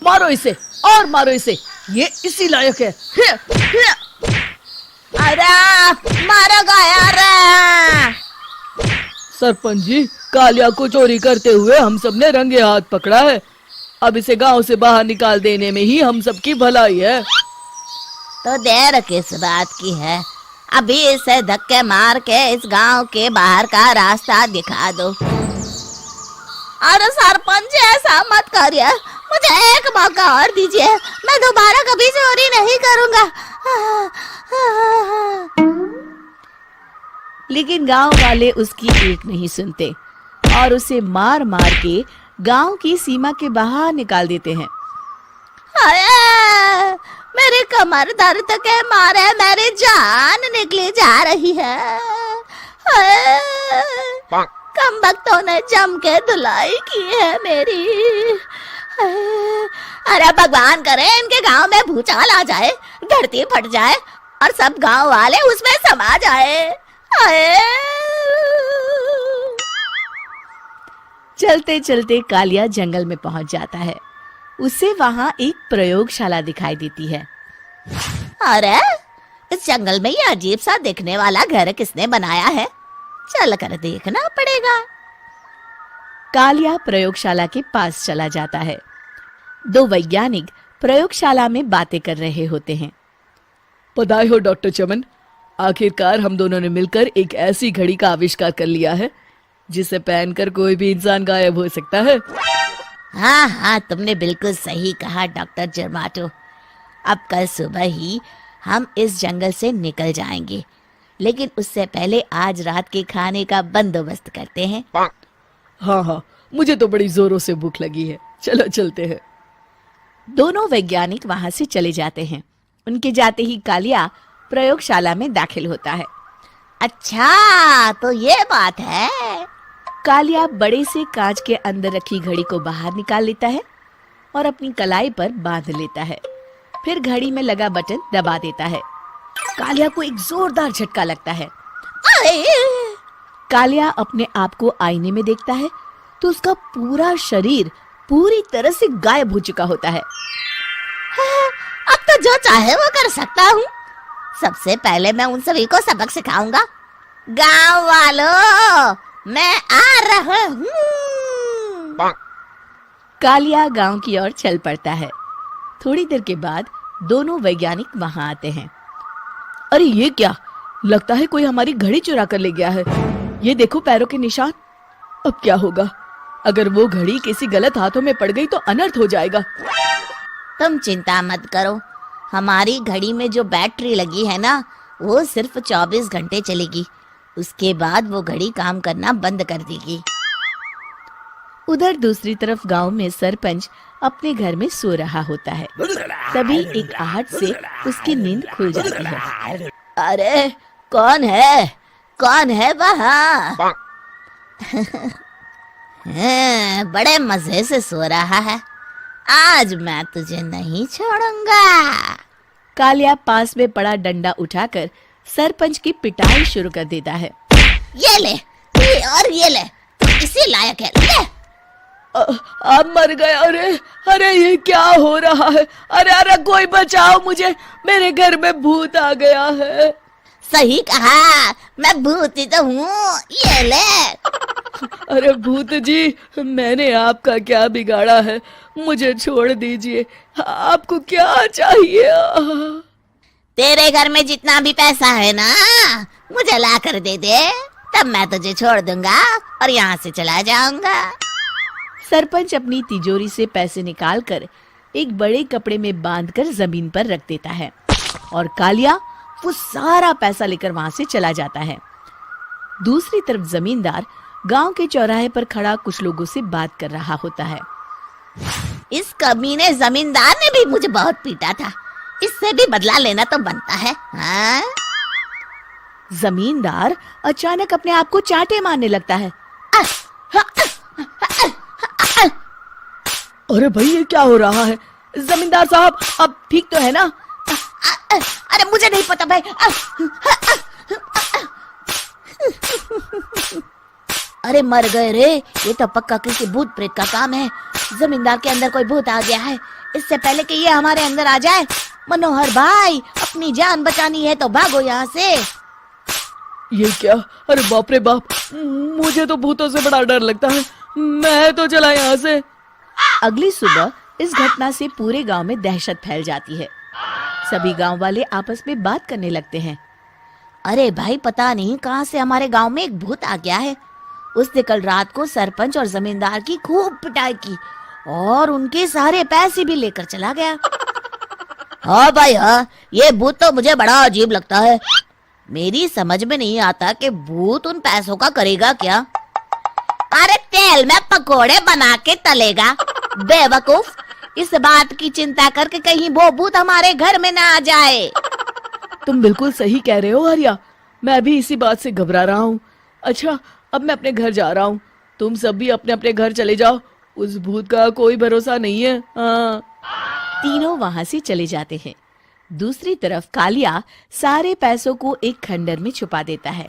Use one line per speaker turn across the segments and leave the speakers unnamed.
मारो इसे और मारो इसे, ये इसी लायक है।
अरे मारो गया रे।
सरपंच जी, कालिया को चोरी करते हुए हम सब ने रंगे हाथ पकड़ा है। अब इसे गांव से बाहर निकाल देने में ही हम सबकी भलाई है।
तो देर किस बात की है, अभी इसे धक्के मार के इस गांव के बाहर का रास्ता दिखा दो। अरे सरपंच जी, ऐसा मत करिए, मुझे एक मौका और दीजिए, मैं दोबारा कभी चोरी नहीं करूंगा।
लेकिन गांव वाले उसकी एक नहीं सुनते और उसे मार मार के गांव की सीमा के बाहर निकाल देते हैं।
अरे मेरी कमर दर्द के मारे मेरी जान निकली जा रही है। कमबख्तों ने जम के धुलाई की है मेरी। अरे भगवान करे इनके गांव में भूचाल आ जाए, धरती फट जाए और सब गांव वाले उसमें समा जाए।
चलते चलते कालिया जंगल में पहुंच जाता है। उसे वहां एक प्रयोगशाला दिखाई देती है।
अरे इस जंगल में ये अजीब सा दिखने वाला घर किसने बनाया है, चल कर देखना पड़ेगा।
कालिया प्रयोगशाला के पास चला जाता है। दो वैज्ञानिक प्रयोगशाला में बातें कर रहे होते हैं।
बधाई हो डॉक्टर चमन, आखिरकार हम दोनों ने मिलकर एक ऐसी घड़ी का आविष्कार कर लिया है जिसे पहनकर कोई भी इंसान गायब हो सकता है।
हाँ हाँ, तुमने बिल्कुल सही कहा डॉक्टर जर्माटो। अब कल सुबह ही हम इस जंगल से निकल जाएंगे, लेकिन उससे पहले आज रात के खाने का बंदोबस्त करते हैं।
हाँ हाँ, मुझे तो बड़ी जोरों से भूख लगी है, चलो चलते हैं।
दोनों वैज्ञानिक वहां से चले जाते हैं। उनके जाते ही कालिया प्रयोगशाला में दाखिल होता है।
अच्छा तो ये बात है।
कालिया बड़े से कांच के अंदर रखी घड़ी को बाहर निकाल लेता है और अपनी कलाई पर बांध लेता है। फिर घड़ी में लगा बटन दबा देता है। कालिया को एक जोरदार झटका लगता है। कालिया अपने आप को आईने में देखता है तो उसका पूरा शरीर पूरी तरह से गायब हो चुका होता है।
अब तो जो चाहे वो कर सकता हूँ। सबसे पहले मैं उन सभी को सबक सिखाऊंगा। गांव वालों, मैं आ रहा हूँ।
कालिया गांव की ओर चल पड़ता है। थोड़ी देर के बाद दोनों वैज्ञानिक वहां आते हैं।
अरे ये क्या, लगता है कोई हमारी घड़ी चुरा कर ले गया है। ये देखो पैरों के निशान। अब क्या होगा, अगर वो घड़ी किसी गलत हाथों में पड़ गई तो अनर्थ हो जाएगा।
तुम चिंता मत करो, हमारी घड़ी में जो बैटरी लगी है ना, वो सिर्फ 24 घंटे चलेगी। उसके बाद वो घड़ी काम करना बंद कर देगी।
उधर दूसरी तरफ गांव में सरपंच अपने घर में सो रहा होता है। तभी एक आहट से उसकी नींद खुल जाती है।
अरे कौन है वहाँ? बड़े मजे से सो रहा है, आज मैं तुझे नहीं छोड़ूंगा।
कालिया पास में पड़ा डंडा उठाकर सरपंच की पिटाई शुरू कर देता है।
ये ले, ये ले, तू इसी लायक है, ले।
अब मर गए। अरे ये क्या हो रहा है? अरे कोई बचाओ मुझे, मेरे घर में भूत आ गया है।
सही कहा, मैं भूत ही तो हूँ, ये ले।
अरे भूत जी, मैंने आपका क्या बिगाड़ा है, मुझे छोड़ दीजिए। आपको क्या चाहिए?
तेरे घर में जितना भी पैसा है ना, मुझे ला कर दे दे, तब मैं तुझे छोड़ दूंगा और यहाँ से चला जाऊंगा।
सरपंच अपनी तिजोरी से पैसे निकालकर एक बड़े कपड़े में बांधकर जमीन पर रख देता है और कालिया वो सारा पैसा लेकर वहां से चला जाता है। दूसरी तरफ जमींदार गांव के चौराहे पर खड़ा कुछ लोगों से बात कर रहा होता है।
इस कमीने जमींदार ने भी मुझे बहुत पीटा था, इससे भी बदला लेना तो बनता है। हाँ?
जमींदार अचानक अपने आप को चांटे मारने लगता है।
अरे भाई ये क्या हो रहा है? जमींदार साहब, अब ठीक तो है ना?
अरे मुझे नहीं पता भाई। अरे मर गए रे, ये तो पक्का किसी भूत प्रेत का काम है। जमींदार के अंदर कोई भूत आ गया है। इससे पहले कि ये हमारे अंदर आ जाए, मनोहर भाई अपनी जान बचानी है तो भागो यहाँ से।
ये क्या? अरे बाप रे बाप, मुझे तो भूतों से बड़ा डर लगता है। मैं तो चला यहाँ से।
अगली सुबह इस घटना से पूरे गांव में दहशत फैल जाती है। सभी गांव वाले आपस में बात करने लगते हैं।
अरे भाई, पता नहीं कहाँ से हमारे गांव में एक भूत आ गया है। उसने कल रात को सरपंच और जमींदार की खूब पिटाई की और उनके सारे पैसे भी लेकर चला गया। हाँ भाई हाँ, ये भूत तो मुझे बड़ा अजीब लगता है। मेरी समझ में नहीं आता कि भूत उन पैसों का करेगा क्या। अरे तेल में पकोड़े बना के तलेगा बेवकूफ। इस बात की चिंता करके कहीं वो भूत हमारे घर में ना आ जाए।
तुम बिल्कुल सही कह रहे हो आर्या, मैं भी इसी बात से घबरा रहा हूँ। अच्छा, अब मैं अपने घर जा रहा हूँ। तुम सब भी अपने अपने घर चले जाओ। उस भूत का कोई भरोसा नहीं है। हाँ।
तीनों वहां से चले जाते हैं। दूसरी तरफ कालिया सारे पैसों को एक खंडर में छुपा देता है।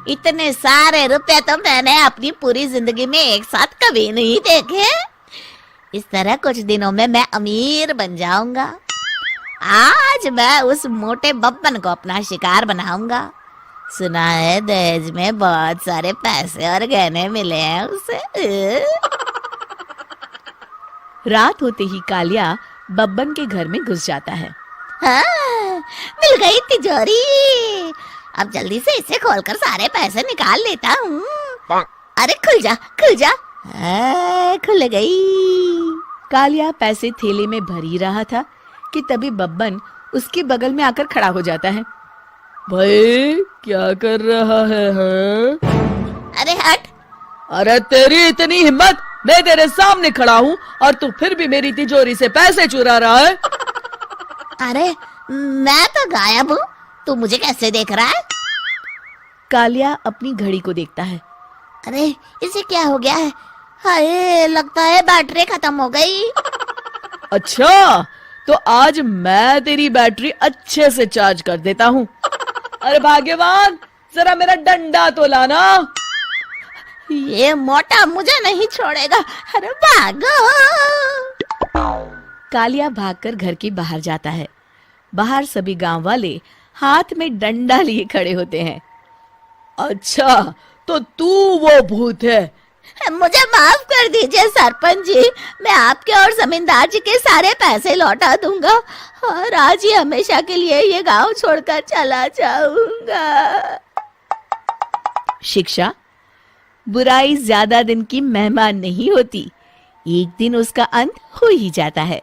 इतने सारे रुपए तो मैंने अपनी पूरी जिंदगी में एक साथ कभी नहीं देखे। इस तरह कुछ दिनों में मैं अमीर बन जाऊंगा। आज मैं उस मोटे बब्बन को अपना शिकार बनाऊंगा। सुना है दहेज में बहुत सारे पैसे और गहने मिले हैं उसे।
रात होते ही कालिया बब्बन के घर में घुस जाता है।
हाँ, मिल गई तिजोरी। अब जल्दी से इसे खोलकर सारे पैसे निकाल लेता हूँ। अरे खुल जा खुल जा। खुल गई।
कालिया पैसे थैले में भर ही रहा था कि तभी बब्बन उसके बगल में आकर खड़ा हो जाता है।
भाई क्या कर रहा है? हाँ?
अरे हट।
अरे तेरी इतनी हिम्मत, मैं तेरे सामने खड़ा हूँ और तू फिर भी मेरी तिजोरी से पैसे चुरा रहा है।
अरे मैं तो गायब हूँ, तू मुझे कैसे देख रहा है?
कालिया अपनी घड़ी को देखता है।
अरे इसे क्या हो गया है? हाय, लगता है बैटरी खत्म हो गई।
अच्छा, तो आज मैं तेरी बैटरी अच्छे से चार्ज कर देता हूँ। अरे भाग्यवान, जरा मेरा डंडा तो लाना।
ये मोटा मुझे नहीं छोड़ेगा। अरे भागो।
कालिया भागकर घर के बाहर जाता है। बाहर सभी गांव वाले हाथ में डंडा लिए खड़े होते हैं।
अच्छा, तो तू वो भूत है?
मुझे माफ कर दीजिए सरपंच जी, मैं आपके और जमींदार जी के सारे पैसे लौटा दूंगा और आज ही हमेशा के लिए ये गांव छोड़कर चला जाऊंगा।
शिक्षा: बुराई ज्यादा दिन की मेहमान नहीं होती, एक दिन उसका अंत हो ही जाता है।